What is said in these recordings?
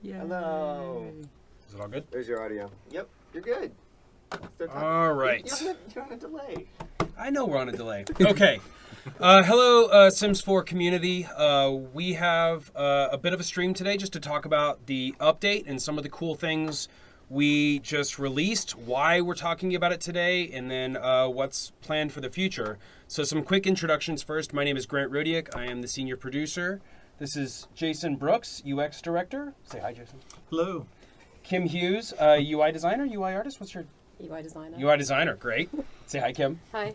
Yay. Hello. Is it all good? There's your audio. Yep, you're good. All right. You're on a delay. I know we're on a delay. Okay. Hello, Sims 4 community. We have a bit of a stream today just to talk about the update and some of the cool things we just released, why we're talking about it today, and then what's planned for the future. So some quick introductions first. My name is Grant Rodiak. I am the senior producer. This is Jason Brooks, UX director. Say hi, Jason. Hello. Kim Hughes, UI designer, UI artist. What's your UI designer. UI designer? Great. Say hi, Kim. Hi.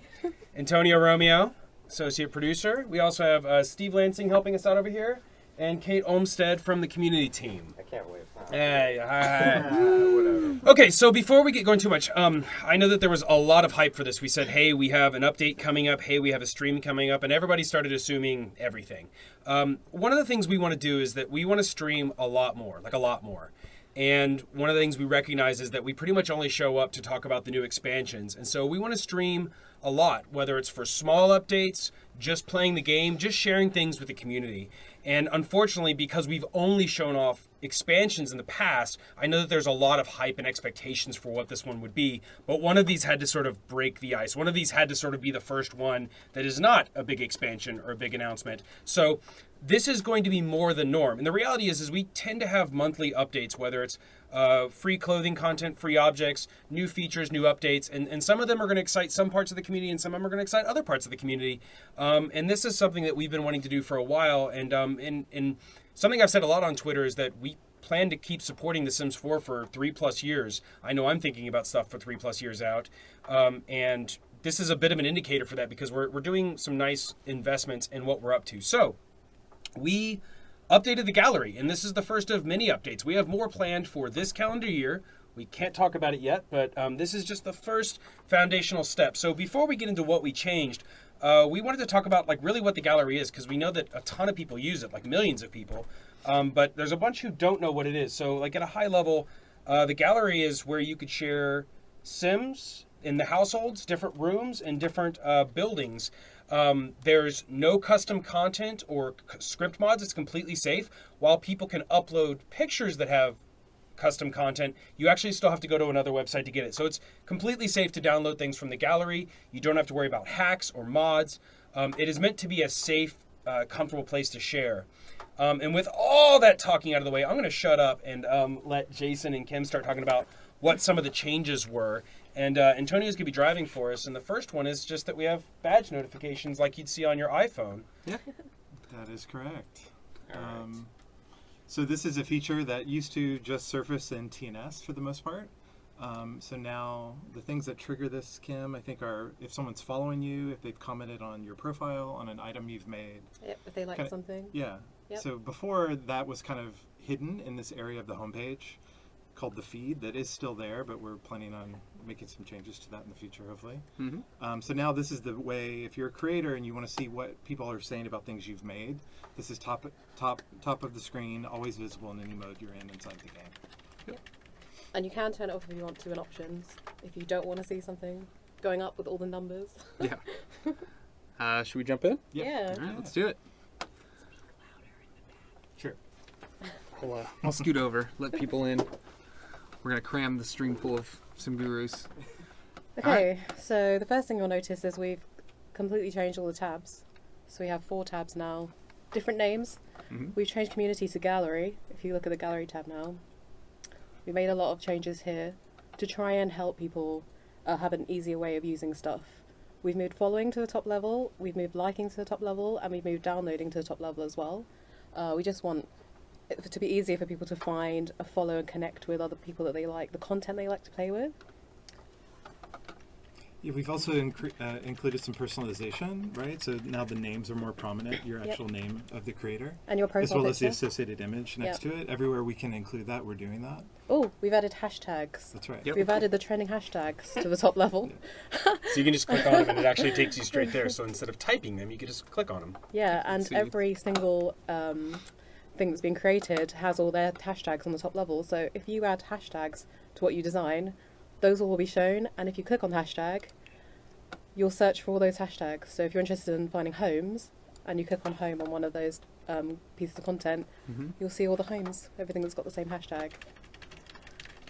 Antonio Romeo, associate producer. We also have Steve Lansing helping us out over here, and Kate Olmstead from the community team. I can't wait. Hey, hi. Whatever. Okay, so before we get going too much, I know that there was a lot of hype for this. We said, hey, we have an update coming up. Hey, we have a stream coming up. And everybody started assuming everything. One of the things we want to do is that we want to stream a lot more, like a lot more. And one of the things we recognize is that we pretty much only show up to talk about the new expansions. And so we want to stream a lot, whether it's for small updates, just playing the game, just sharing things with the community. And unfortunately, because we've only shown off expansions in the past, I know that there's a lot of hype and expectations for what this one would be, but one of these had to sort of break the ice. One of these had to sort of be the first one that is not a big expansion or a big announcement. So this is going to be more the norm. And the reality is we tend to have monthly updates, whether it's free clothing content, free objects, new features, new updates, and some of them are going to excite some parts of the community and some of them are going to excite other parts of the community. And this is something that we've been wanting to do for a while. And something I've said a lot on Twitter is that we plan to keep supporting The Sims 4 for 3+ years. I know I'm thinking about stuff for 3+ years out. And this is a bit of an indicator for that because we're doing some nice investments in what we're up to. So we updated the gallery, and this is the first of many updates. We have more planned for this calendar year. We can't talk about it yet, but this is just the first foundational step. So before we get into what we changed, we wanted to talk about like really what the gallery is, because we know that a ton of people use it, like millions of people, but there's a bunch who don't know what it is. So like at a high level, the gallery is where you could share Sims in the households, different rooms, and different buildings. There's no custom content or script mods. It's completely safe. While people can upload pictures that have custom content, you actually still have to go to another website to get it. So it's completely safe to download things from the gallery. You don't have to worry about hacks or mods. It is meant to be a safe, comfortable place to share. And with all that talking out of the way, I'm going to shut up and let Jason and Kim start talking about what some of the changes were. And Antonio's going to be driving for us. And the first one is just that we have badge notifications like you'd see on your iPhone. Yeah, that is correct. All right. So this is a feature that used to just surface in TNS for the most part. So now the things that trigger this, Kim, I think are if someone's following you, if they've commented on your profile, on an item you've made. Yep, if they like something. Yeah. Yep. So before that was kind of hidden in this area of the homepage called the feed that is still there, but we're planning on making some changes to that in the future, hopefully. Mm-hmm. So now this is the way, if you're a creator and you want to see what people are saying about things you've made, this is top of the screen, always visible in any mode you're in inside the game. Yep. And you can turn it off if you want to in options, if you don't want to see something going up with all the numbers. Yeah. Should we jump in? Yeah. All right, let's do it. Sure. I'll scoot over, let people in. We're going to cram the stream full of Sim Gurus. Okay, so the first thing you'll notice is we've completely changed all the tabs. So we have 4 tabs now, different names. Mm-hmm. We've changed community to gallery. If you look at the gallery tab now, we made a lot of changes here to try and help people have an easier way of using stuff. We've moved following to the top level, we've moved liking to the top level, and we've moved downloading to the top level as well. We just want it to be easier for people to find, follow and connect with other people that they like, the content they like to play with. Yeah, we've also included some personalization, right? So now the names are more prominent, your actual name of the creator. And your profile as well picture. as the associated image next to it. Everywhere we can include that, we're doing that. Oh, we've added hashtags. That's right. Yep. We've added the trending hashtags to the top level. So you can just click on them and it actually takes you straight there. So instead of typing them, you can just click on them. Yeah, and see. every single thing that's been created has all their hashtags on the top level. So if you add hashtags to what you design, those will all be shown. And if you click on the hashtag, you'll search for all those hashtags. So if you're interested in finding homes, and you click on home on one of those pieces of content, you'll see all the homes, everything that's got the same hashtag.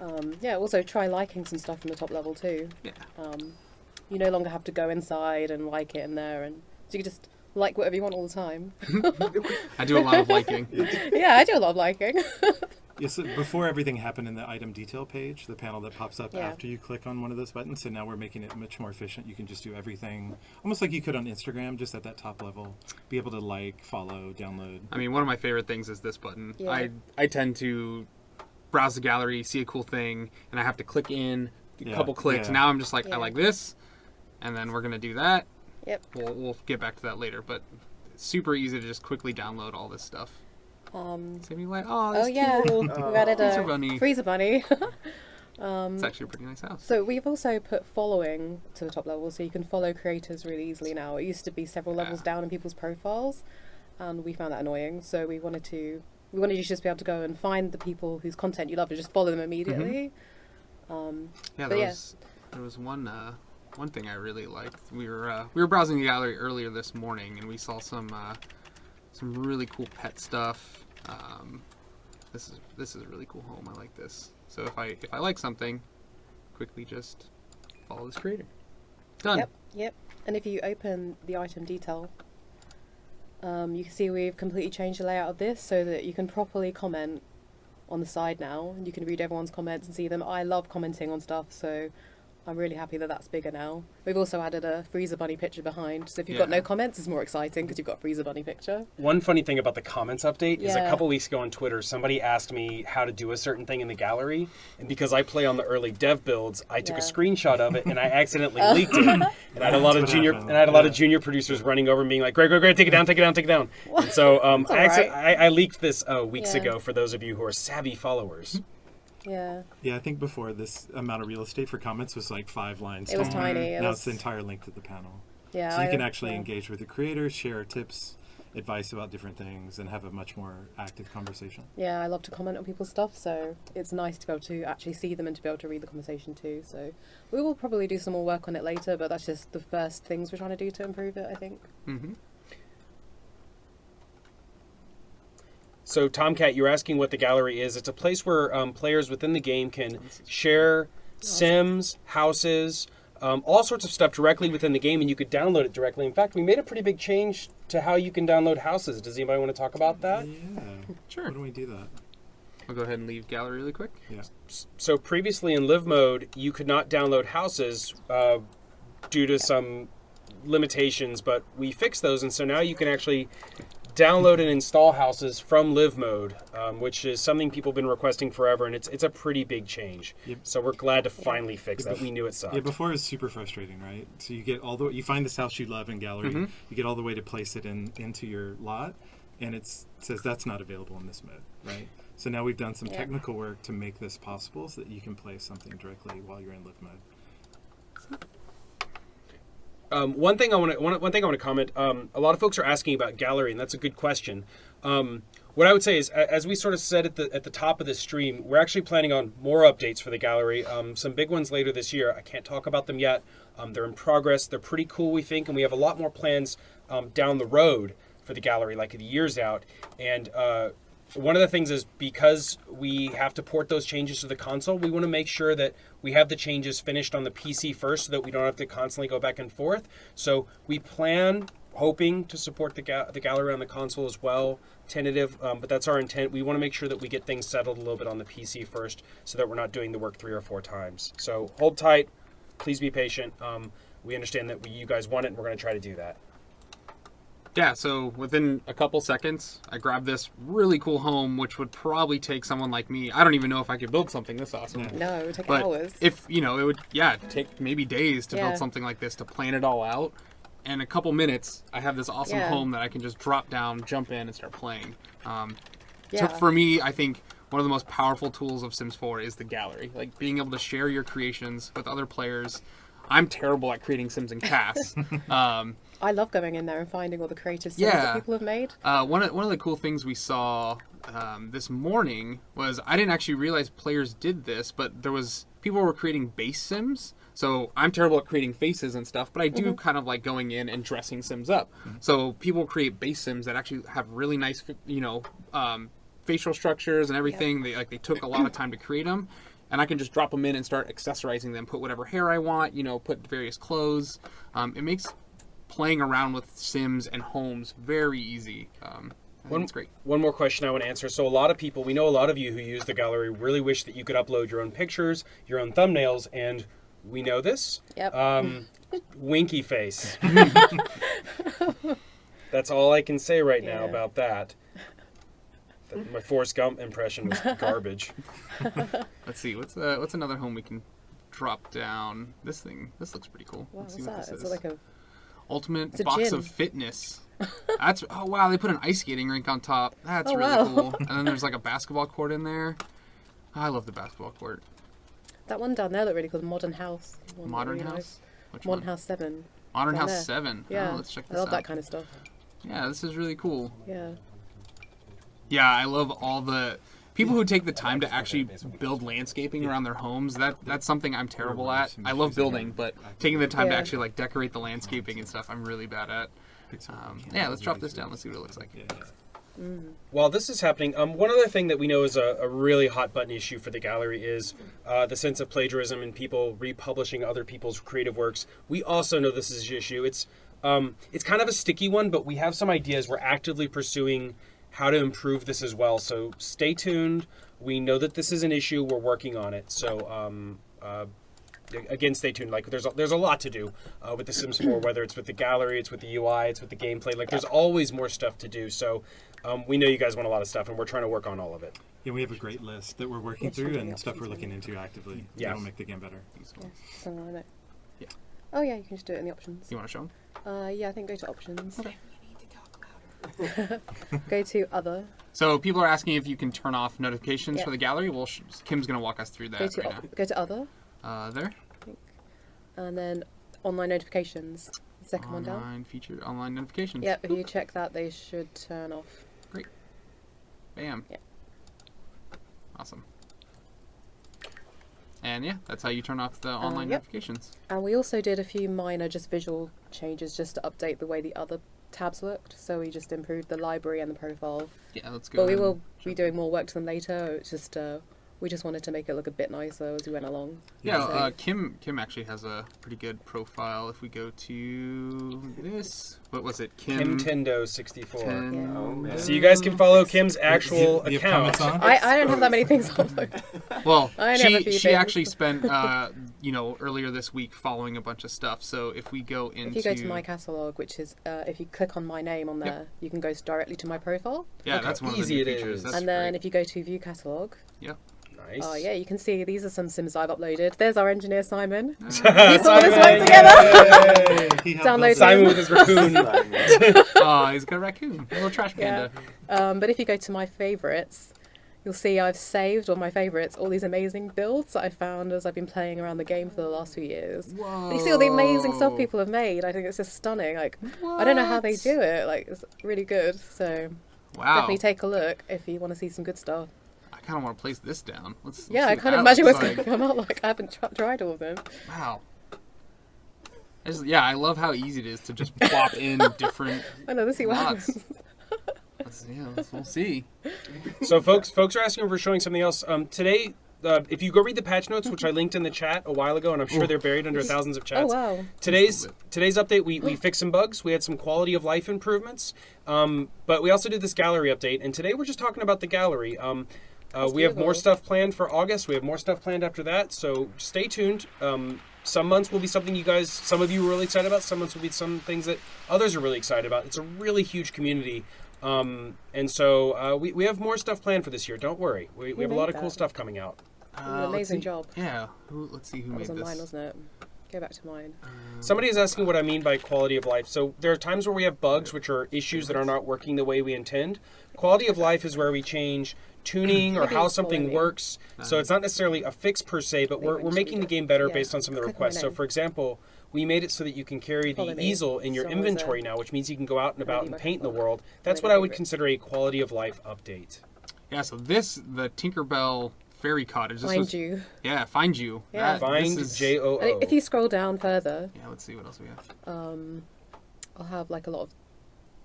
Also try liking some stuff from the top level too. Yeah. You no longer have to go inside and like it in there, and so you can just like whatever you want all the time. I do a lot of liking. Yeah, I do a lot of liking. Yes, before everything happened in the item detail page, the panel that pops up Yeah. after you click on one of those buttons. So now we're making it much more efficient. You can just do everything almost like you could on Instagram, just at that top level. Be able to like, follow, download. I mean, one of my favorite things is this button. Yeah. I tend to browse the gallery, see a cool thing, and I have to click in, a Yeah, couple clicks. yeah. Now I'm just like, Yeah. I like this, and then we're gonna do that. Yep. We'll get back to that later, but it's super easy to just quickly download all this stuff. So you like, oh, that's Yeah, cool. we added Freezer a bunny. freezer bunny. It's actually a pretty nice house. So we've also put following to the top level, so you can follow creators really easily now. It used to be several levels down in people's profiles, and we found that annoying. So we wanted you to just be able to go and find the people whose content you love and just follow them immediately. Yeah, But there was one thing I really liked. We were browsing the gallery earlier this morning, and we saw some really cool pet stuff. This is a really cool home. I like this. So if I like something, quickly just follow this creator. Done. Yep. And if you open the item detail, you can see we've completely changed the layout of this so that you can properly comment on the side now. You can read everyone's comments and see them. I love commenting on stuff, so I'm really happy that that's bigger now. We've also added a Freezer Bunny picture behind, so if you've got Yeah. no comments, it's more exciting because you've got a Freezer Bunny picture. One funny thing about the comments update is a Yeah. couple weeks ago on Twitter, somebody asked me how to do a certain thing in the gallery, and because I play on the early dev builds, I took a Yeah. screenshot of it and I accidentally leaked it. And I had a lot of junior producers running over and being like, "Great, take it down." And so That's all right. I leaked this weeks Yeah. ago for those of you who are savvy followers. Yeah. Yeah, I think before this amount of real estate for comments was like 5 lines. It was tall. tiny. It Now was- it's the entire length of the panel. Yeah. So you can actually engage with the creators, share tips, advice about different things, and have a much more active conversation. Yeah, I love to comment on people's stuff, so it's nice to be able to actually see them and to be able to read the conversation too. So we will probably do some more work on it later, but that's just the first things we're trying to do to improve it, I think. Mm-hmm. So, Tomcat, you're asking what the gallery is. It's a place where players within the game can share sims, houses, all sorts of stuff directly within the game, and you could download it directly. In fact, we made a pretty big change to how you can download houses. Does anybody want to talk about that? Yeah. Sure. Why don't we do that? I'll go ahead and leave gallery really quick. Yeah. So, previously in live mode, you could not download houses due to some limitations, but we fixed those, and so now you can actually download and install houses from live mode, which is something people have been requesting forever, and it's a pretty big change. Yep. So we're glad to finally fix that. We knew it sucked. Yeah, before it was super frustrating, right? So you get you find this house you love in gallery, you get all the way to place it into your lot, and it says that's not available in this mode, right? So now we've done some technical work to make this possible so that you can place something directly while you're in live mode. One thing I want to comment. A lot of folks are asking about gallery, and that's a good question. What I would say is, as we sort of said at the top of this stream, we're actually planning on more updates for the gallery. Some big ones later this year. I can't talk about them yet. They're in progress. They're pretty cool, we think, and we have a lot more plans down the road for the gallery, like the years out. And one of the things is because we have to port those changes to the console, we want to make sure that we have the changes finished on the PC first so that we don't have to constantly go back and forth. So we plan, hoping to support the gallery on the console as well, tentative, but that's our intent. We want to make sure that we get things settled a little bit on the PC first so that we're not doing the work 3 or 4 times. So hold tight, please be patient. We understand that you guys want it, and we're going to try to do that. Yeah, so within a couple seconds, I grabbed this really cool home, which would probably take someone like me. I don't even know if I could build something this awesome. No, it would take But hours. if, it would, take maybe days to Yeah. build something like this, to plan it all out. And in a couple minutes, I have this awesome Yeah. home that I can just drop down, jump in, and start playing. So Yeah. for me, I think one of the most powerful tools of Sims 4 is the gallery. Like, being able to share your creations with other players. I'm terrible at creating Sims in CAS. I love going in there and finding all the creative sims Yeah. that people have made. One of the cool things we saw this morning was I didn't actually realize players did this, but people were creating base sims. So I'm terrible at creating faces and stuff, but I do kind of like going in and dressing sims up. So people create base sims that actually have really nice, facial structures and everything. They took a lot of time to create them, and I can just drop them in and start accessorizing them. Put whatever hair I want, put various clothes. It makes playing around with sims and homes very easy. I think it's great. One more question I want to answer. So we know a lot of you who use the gallery really wish that you could upload your own pictures, your own thumbnails, and we know this. Yep. Winky face. That's all I can say right now about that. My Forrest Gump impression was garbage. Let's see. What's another home we can drop down? This looks pretty cool. Wow, Let's what's see what that? this Is is. it like a Ultimate It's a box gym. of fitness. Oh wow, they put an ice skating rink on top. That's Oh, really wow. cool. And then there's like a basketball court in there. I love the basketball court. that one down there looked really cool? The Modern House. One that Modern really House. nice. Which Modern one? House 7. Modern down House there. 7. Yeah. Oh, let's check I this love out. that kind of stuff. Yeah, this is really cool. Yeah. Yeah, I love all the people who take the time to actually build landscaping around their homes. That's something I'm terrible at. I love building, but taking the time to Yeah. actually like decorate the landscaping and stuff, I'm really bad at. Yeah, let's drop this down. Let's see what it looks like. While this is happening, one other thing that we know is a really hot button issue for the gallery is the sense of plagiarism and people republishing other people's creative works. We also know this is an issue. It's kind of a sticky one, but we have some ideas. We're actively pursuing how to improve this as well. So stay tuned. We know that this is an issue. We're working on it. So again, stay tuned. Like there's a lot to do with The Sims 4, whether it's with the gallery, it's with the UI, it's with the gameplay. Like there's always more stuff to do. So we know you guys want a lot of stuff, and we're trying to work on all of it. Yeah, we have a great list that we're working Which one through do the and stuff we're options looking into actively. Yeah. That'll make the game better. Yeah. Something like that. Yeah. Oh yeah, you can just do it in the options. You want to show them? Yeah, I think go to options. Okay. Go to other. So people are asking if you can turn off notifications Yeah. for the gallery. Well, Kim's going to walk us through Go that to right go to other, now. There. and then online notifications. The second one down. Online notifications. Yep. If you check that, they should turn off. Bam. Yeah. Awesome. And yeah, that's how you turn off the online yep. notifications. And we also did a few minor just visual changes just to update the way the other tabs looked. So we just improved the library and the profile. Yeah, let's go. But we ahead will and be doing more work to them later. It's just we just wanted to make it look a bit nicer as we went along. Yeah, So- Kim actually has a pretty good profile. If we go to this, what was it? Kimtendo 64. Yeah. Oh man. So you guys can follow Kim's actual Do you have account. comments on? I don't have that many things on though. Well, I only have a few she things. actually spent earlier this week following a bunch of stuff. So if we go into If you go to my catalogue, which is if you click on my name on there, you can go directly to my profile. yeah, Look that's how one of the easy new it features. is. That's And then great. if you go to view catalogue, Nice. oh yeah, you can see these are some Sims I've uploaded. There's our engineer Simon. Simon, He's all this work together. He helped Download us. Simon with his raccoon. Oh, he's got a raccoon, a little trash Yeah. panda. But if you go to my favourites, you'll see I've saved on my favourites all these amazing builds that I found as I've been playing around the game for the last few years. Whoa. You see all the amazing stuff people have made. I think it's just stunning. Like I don't know how they What? do it. Like it's really good. So Wow. definitely take a look if you want to see some good stuff. I kind of want to place this down. Let's Yeah, see I what can't that imagine looks what's going like. to come out like. I haven't tried all of them. Wow. Yeah, I love how easy it is to just plop in different. I know. Let's see what Lots. happens. We'll see. So folks are asking if we're showing something else. Today, if you go read the patch notes, which I linked in the chat a while ago, and I'm sure they're buried under thousands of Oh chats. wow. Today's update, we fixed some bugs. We had some quality of life improvements, but we also did this gallery update. And today we're just talking about the gallery. We have more beautiful. stuff planned for August. We have more stuff planned after that. So stay tuned. Some months will be something some of you are really excited about. Some months will be some things that others are really excited about. It's a really huge community. And so we have more stuff planned for this year. Don't worry. We have a made lot of cool that? stuff coming out. an amazing job. Yeah. Let's see who That was made on this. mine, wasn't it? Go back to mine. Somebody is asking what I mean by quality of life. So there are times where we have bugs, which are issues that are not working the way we intend. Quality of life is where we change tuning or Maybe how it's something following me. works. So it's not necessarily a fix per se, but we're making the game better Yeah. based on some of the Click on my requests. So name. for example, we made it so that you can carry Follow the me. easel in your So inventory is it- now, which means you can go out and about Ready and my paint in the phone. world. That's Ready what I my would favorite. consider a quality of life update. Yeah, so the Tinkerbell Fairy Cottage. This Find was, you. Yeah, Find You. Yeah. Find this is- JOO. And if you scroll down further, Yeah, let's see what else we have. I'll have like a lot of,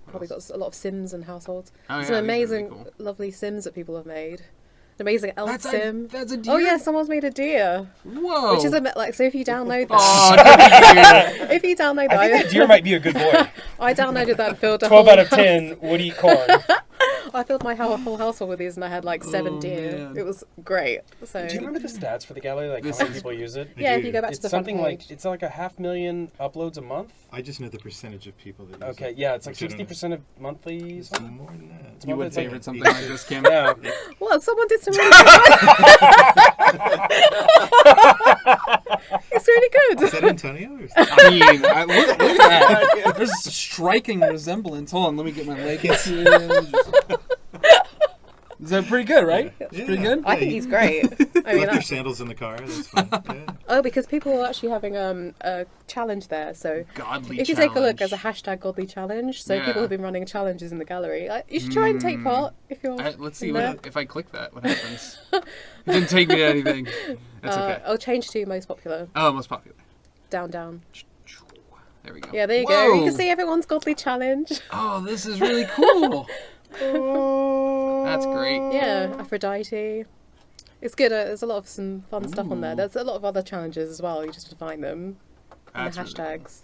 probably got a lot of Sims and households. Oh, Some yeah, these are amazing, really cool. lovely Sims that people have made. An amazing elf sim. That's a deer. Oh yeah, someone's made a deer, Whoa. which is like so. If you download that, Oh, deer. if you download I think that, that deer might be a good boy. I downloaded that and filled a 12 whole out of house. 10 would eat corn. I filled my whole household with these, and I had like 7 Oh, deer. man. It was great. So Do you remember the stats for the gallery? Like This how many is- people use it? yeah, if you go back to It's the front something page. like it's like 500,000 uploads a month. I just know the percentage of people that use Okay, it. yeah, it's like Which I don't know. 60% of monthly. It's something. more than that. You would It's like- favorite something like this, Kim? Yeah. Well, someone did some really good. It's really Is good. that Antonio? Or is I mean, look at that. There's a striking resemblance. Hold on, let me get my leg. Is that pretty good, right? Yeah. Pretty good? I think he's great. I mean, left their that's, sandals in the car. That's fine. Yeah. oh, because people are actually having a challenge there. So Godly if you take a look, there's a hashtag godly challenge. So Yeah. people have been running challenges in the gallery. You should try and take part if you're. Let's see in there. what, if I click that, what happens. It didn't take me to anything. That's okay. I'll change to most popular. Oh, most popular. Down, down. There we go. Yeah, there you go. You Whoa. can see everyone's godly challenge. Oh, this is really cool. That's great. Yeah, Aphrodite. It's good. There's a lot of some fun stuff on there. There's a lot of other challenges as well. You just have to find them. And the That's really cool. hashtags.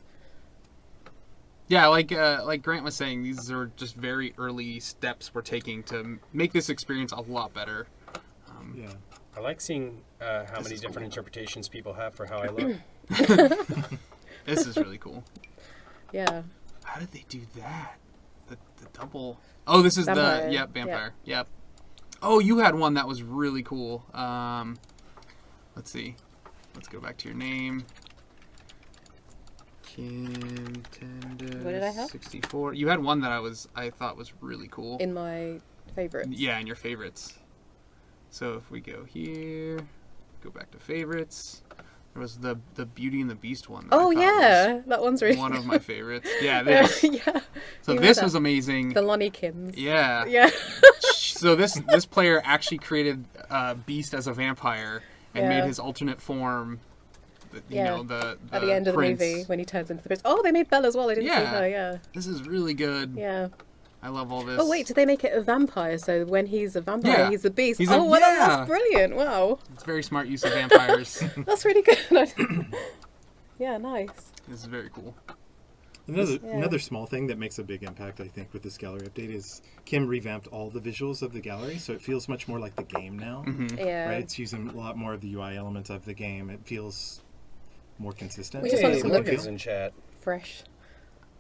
Yeah, like Grant was saying, these are just very early steps we're taking to make this experience a lot better. Yeah. I like seeing how many is different cool. interpretations people have for how I look. This is really cool. Yeah. How did they do that? The double. Oh, this is Vampire. the vampire. Yep. Oh, you had one that was really cool. Let's see. Let's go back to your name. Contender What did I have? 64. You had one that I thought was really cool. In my favorites. Yeah, in your favorites. So if we go here, go back to favorites. There was the Beauty and the Beast one. That I Oh thought yeah, that one's was really one of my favorites. Yeah, this. yeah. So You this had was that. amazing. The Lonnie Kims. Yeah. Yeah. So this player actually created Beast as a vampire and Yeah. made his alternate form. You Yeah. know the At the end of prince. the movie when he turns into the prince. Oh, they made Belle as well. I didn't see Yeah. her. Yeah. This is really good. Yeah. I love all this. Oh wait, did they make it a vampire? So when he's a vampire, Yeah. he's the beast. He's oh, a- well, yeah. that's brilliant! Wow, It's very smart use of vampires. that's really good. Yeah, nice. This is very cool. Another Yeah. another small thing that makes a big impact, I think, with this gallery update is Kim revamped all the visuals of the gallery, so it feels much more like the game now. Yeah. Right? It's using a lot more of the UI elements of the game. It feels more consistent. We just want Hey, some look Morgan's in chat. Fresh.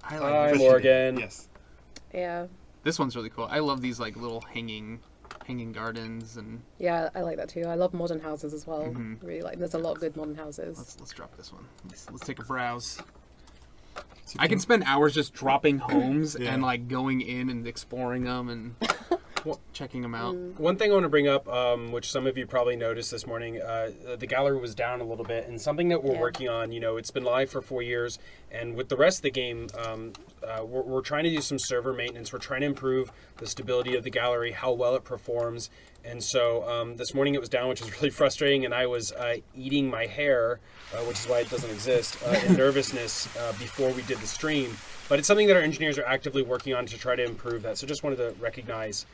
I Hi, like this. Morgan. Yes. Yeah. This one's really cool. I love these like little hanging gardens and Yeah, I like that too. I love modern houses as well. Mhm. Really like. There's a lot of good modern houses. let's drop this one. Let's take a browse. So I can Kim- spend hours just dropping homes Yeah. and like going in and exploring them and checking them out. One thing I want to bring up, which some of you probably noticed this morning, the gallery was down a little bit, and something that we're Yeah. working on. You know, it's been live for 4 years, and with the rest of the game, we're trying to do some server maintenance. We're trying to improve the stability of the gallery, how well it performs, and so this morning it was down, which was really frustrating, and I was eating my hair, which is why it doesn't exist, in nervousness before we did the stream. But it's something that our engineers are actively working on to try to improve that. So just wanted to recognize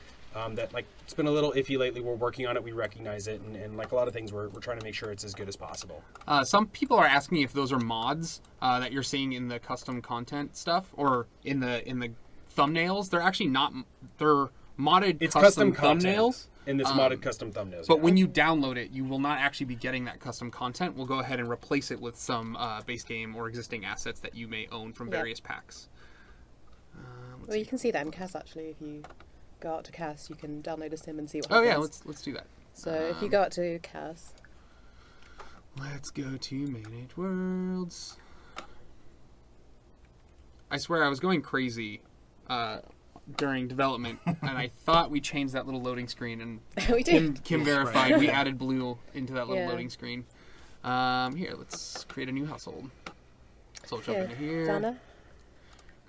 that like it's been a little iffy lately. We're working on it. We recognize it, and like a lot of things, we're trying to make sure it's as good as possible. Some people are asking me if those are mods that you're seeing in the custom content stuff or in the thumbnails. They're actually not. They're modded It's custom custom thumbnails. thumbnails in this modded custom thumbnails. But yeah. when you download it, you will not actually be getting that custom content. We'll go ahead and replace it with some base game or existing assets that you may own from Yeah. various packs. Well, you can see that in CAS actually. If you go out to CAS, you can download a sim and see what Oh happens. yeah, let's do that. So if you go out to CAS, Let's go to Manage Worlds. I swear I was going crazy during development, and I thought we changed that little loading screen, and we did. Kim verified we added blue into that little Yeah. loading screen. Here, let's create a new household. So we'll jump Here, into here. Dana.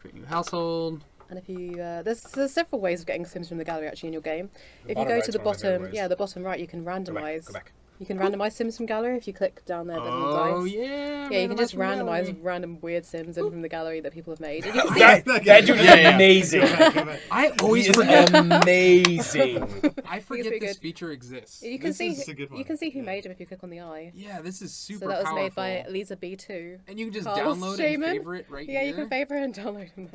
Create new household. And if you, there's several ways of getting Sims from the gallery actually in your game. If you bottom go right's to the one of my favorite bottom, ways. yeah, the bottom right, you can randomize. Go back. You can randomize Sims from gallery if you click down there. The little Oh dice. yeah. Yeah, you can just from randomize gallery. random weird Sims in from the gallery that people have made. And you can see That dude is amazing. I always He is forget. amazing. I forget pretty this good. feature exists. You can This see is a good you one. can see who Yeah. made him if you click on the eye. Yeah, this is super So that was powerful. made by Lisa B2. And you can just Carlos download Shaman. and favorite right Yeah, here. you can favorite and download him.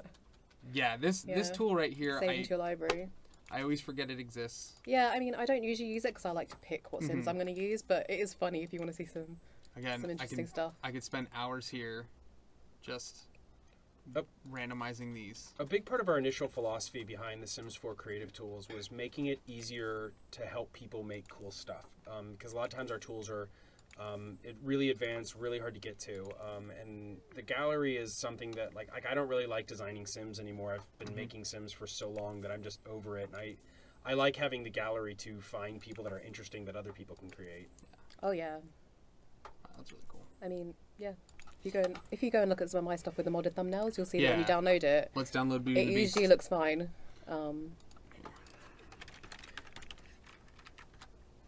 Yeah, this Yeah. tool right here, Save into your library. I always forget it exists. Yeah, I mean, I don't usually use it because I like to pick what Mm-hmm. Sims I'm going to use, but it is funny if you want to see some Again, interesting stuff. I could spend hours here, just Yep. randomizing these. A big part of our initial philosophy behind the Sims 4 creative tools was making it easier to help people make cool stuff. Because a lot of times our tools are really advanced, really hard to get to. And the gallery is something that, like I don't really like designing Sims anymore. I've been making Sims for so long that I'm just over it. And I like having the gallery to find people that are interesting that other people can create. Oh yeah, Wow, that's really cool. I mean, yeah. If you go and look at some of my stuff with the modded thumbnails, you'll see that when you Yeah. download it, Let's download Beauty it and the Beast. usually looks fine.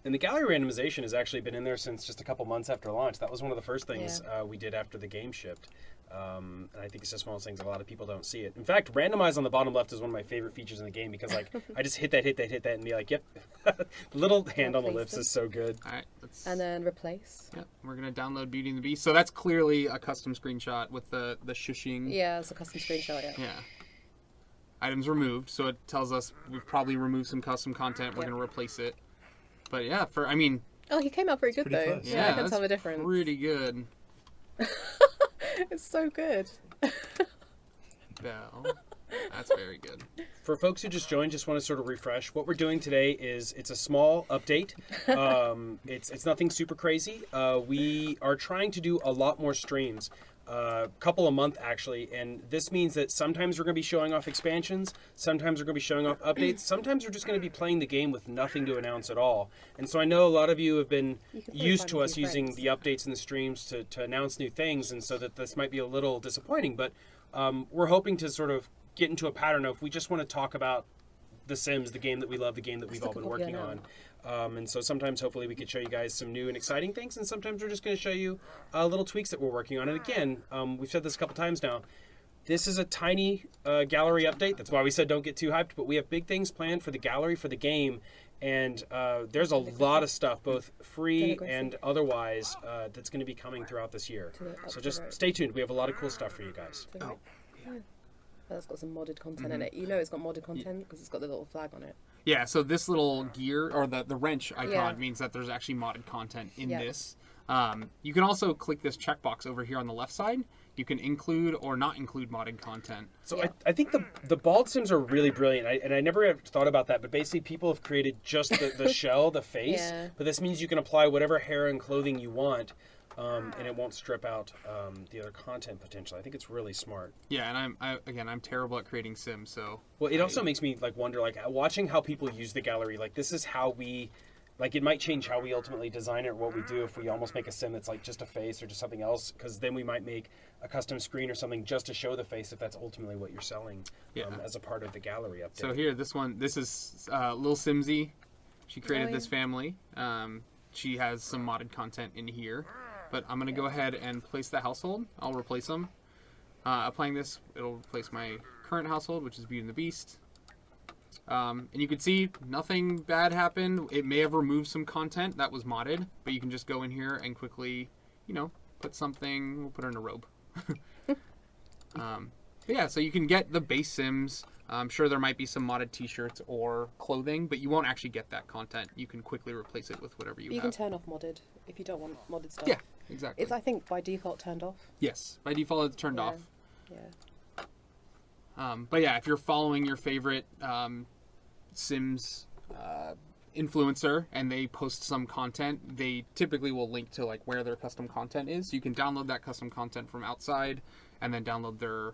And the gallery randomization has actually been in there since just a couple months after launch. That was one of the first things we did after the game shipped. And I think it's just one of those things that a lot of people don't see it. In fact, randomize on the bottom left is one of my favorite features in the game because like I just hit that, and be like, yep. The little hand on the lips is so good. All right, let's. And then replace. Yeah, we're gonna download Beauty and the Beast. So that's clearly a custom screenshot with the shushing. Yeah, it's a custom screenshot. Yeah. Yeah. Items removed, so it tells us we've probably removed some custom content. We're Yep. gonna replace it. But yeah, Oh, he came out pretty good pretty though. close. Yeah, I can that's tell the difference. pretty good. It's so good. Bell. That's very good. For folks who just joined, just want to sort of refresh. What we're doing today is it's a small update. It's nothing super crazy. We are trying to do a lot more streams. Couple a month actually, and this means that sometimes we're going to be showing off expansions, sometimes we're going to be showing off updates, sometimes we're just going to be playing the game with nothing to announce at all. And so I know a lot of you have been You can used find to a us few using friends. the updates and the streams to announce new things, and so that this might be a little disappointing, but we're hoping to sort of get into a pattern of we just want to talk about The Sims, the game that we love, the game that we've all been working on. And so sometimes, hopefully, we could show you guys some new and exciting things, and sometimes we're just going to show you little tweaks that we're working on. And again, we've said this a couple times now. This is a tiny gallery update. That's why we said don't get too hyped. But we have big things planned for the gallery, for the game, and there's a lot of stuff, both free and otherwise, that's going to be coming throughout this year. So just stay tuned. We have a lot of cool stuff for you guys. Oh, that's got some modded content in it. You know it's got modded content because it's got the little flag on it. Yeah, so this little gear or the wrench icon Yeah. means that there's actually modded content in Yeah. this. You can also click this checkbox over here on the left side. You can include or not include modded content. So Yeah. I think the bald Sims are really brilliant. I never have thought about that, but basically people have created just the shell, the face. Yeah. But this means you can apply whatever hair and clothing you want, and it won't strip out the other content potentially. I think it's really smart. Yeah, and I'm terrible at creating Sims, so Well, it also makes me wonder, watching how people use the gallery. This is how we, it might change how we ultimately design it or what we do if we almost make a sim that's just a face or just something else. Because then we might make a custom screen or something just to show the face if that's ultimately what you're selling as a part of the gallery update. So here, this is Lil Simsy. She created Oh, this yeah. family. She has some modded content in here, but I'm gonna go ahead and place the household. I'll replace them. Applying this, it'll replace my current household, which is Beauty and the Beast. And you can see nothing bad happened. It may have removed some content that was modded, but you can just go in here and quickly, put something. We'll put her in a robe. But yeah, so you can get the base Sims. I'm sure there might be some modded t-shirts or clothing, but you won't actually get that content. You can quickly replace it with whatever you You have. can turn off modded if you don't want modded stuff. Yeah, exactly. It's, I think, by default turned off. Yes, by default it's turned Yeah. off. Yeah. But yeah, if you're following your favorite Sims influencer and they post some content, they typically will link to where their custom content is. You can download that custom content from outside and then download their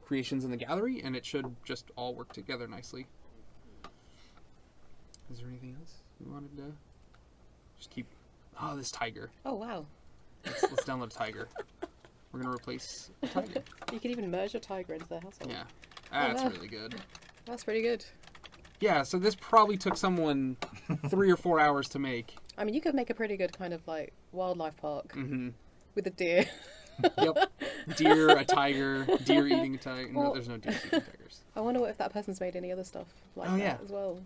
creations in the gallery, and it should just all work together nicely. Is there anything else you wanted to just keep? Oh, this tiger. Oh, wow. Let's download Tiger. We're gonna replace a tiger. You can even merge a tiger into their household. Yeah, that's wow. really good. That's pretty good. Yeah, so this probably took someone 3 or 4 hours to make. I mean, you could make a pretty good kind of like wildlife park Mm-hmm. with a deer. Yep. Deer, a tiger, deer eating a tiger. No, Well- there's no deer eating tigers. I wonder what if that person's made any other stuff like Oh, that yeah. as well.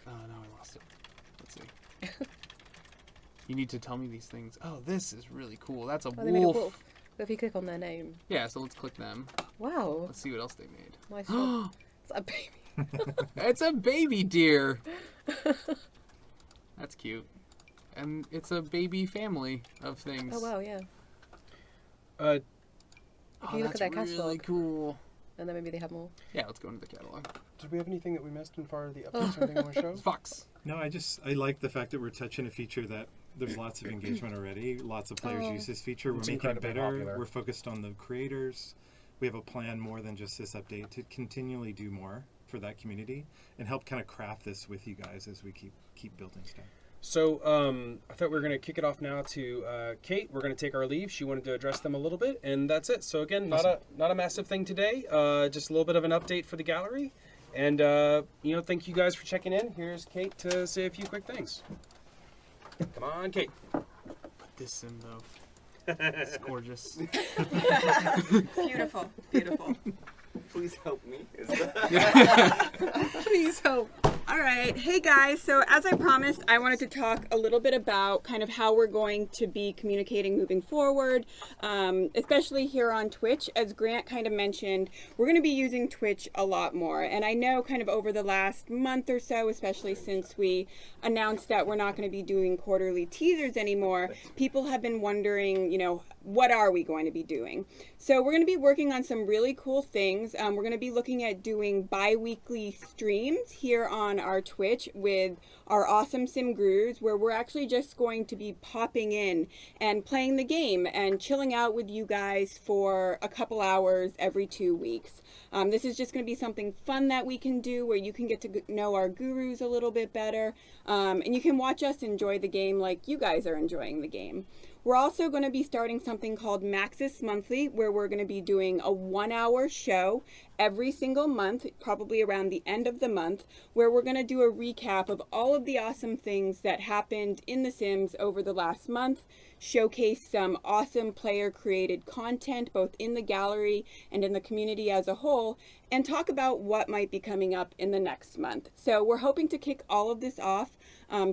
Oh, no, I lost it. Let's see. You need to tell me these things. Oh, this is really cool. That's a Oh, they made a wolf. wolf. But if you click on their name, Yeah, so let's click them. wow, Let's see what else they made. nice job. It's a baby. It's a baby deer. That's cute. And it's a baby family of things. Oh wow, yeah. Uh, If you look at their that's catalog, really cool. and then maybe they have more. Yeah, let's go into the catalog. Did we have anything that we missed in far as the updates or anything you want to show? Fox. No, I like the fact that we're touching a feature that there's lots of engagement already. Lots of players Oh. use this feature. We're It's making it incredibly better. popular. We're focused on the creators. We have a plan more than just this update to continually do more for that community and help kind of craft this with you guys as we keep building stuff. So I thought we were going to kick it off now to Kate. We're going to take our leave. She wanted to address them a little bit, and that's it. So again, not a massive thing today. Just a little bit of an update for the gallery, and thank you guys for checking in. Here's Kate to say a few quick things. Come on, Kate. Put this in, though. It's gorgeous. Beautiful, beautiful. Please help me. Please help. All right. Hey, guys. So as I promised, I wanted to talk a little bit about kind of how we're going to be communicating moving forward, especially here on Twitch. As Grant kind of mentioned, we're going to be using Twitch a lot more. And I know kind of over the last month or so, especially since we announced that we're not going to be doing quarterly teasers anymore, people have been wondering, what are we going to be doing? So we're going to be working on some really cool things. We're going to be looking at doing bi-weekly streams here on our Twitch with our awesome sim gurus, where we're actually just going to be popping in and playing the game and chilling out with you guys for a couple hours every 2 weeks. This is just going to be something fun that we can do where you can get to know our gurus a little bit better, and you can watch us enjoy the game like you guys are enjoying the game. We're also going to be starting something called Maxis Monthly, where we're going to be doing a 1-hour show every single month, probably around the end of the month, where we're going to do a recap of all of the awesome things that happened in The Sims over the last month, showcase some awesome player-created content, both in the gallery and in the community as a whole, and talk about what might be coming up in the next month. So we're hoping to kick all of this off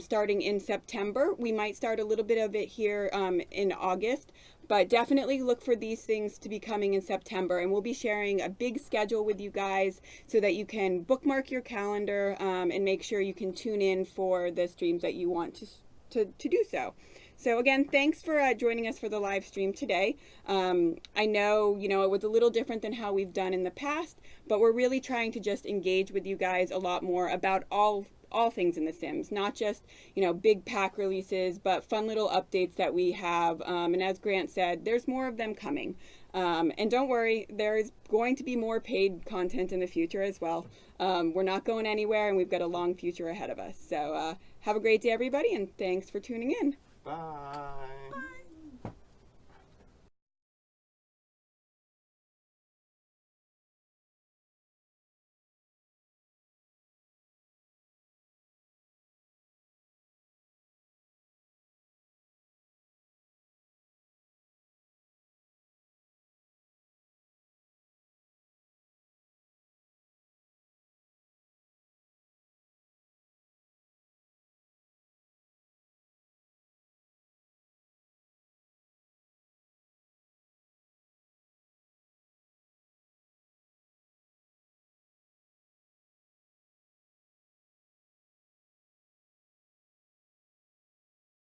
starting in September. We might start a little bit of it here in August, but definitely look for these things to be coming in September, and we'll be sharing a big schedule with you guys so that you can bookmark your calendar and make sure you can tune in for the streams that you want to do so. So again, thanks for joining us for the live stream today. I know, it was a little different than how we've done in the past, but we're really trying to just engage with you guys a lot more about all things in The Sims, not just, big pack releases, but fun little updates that we have. And as Grant said, there's more of them coming. And don't worry, there is going to be more paid content in the future as well. We're not going anywhere, and we've got a long future ahead of us. So have a great day, everybody, and thanks for tuning in. Bye.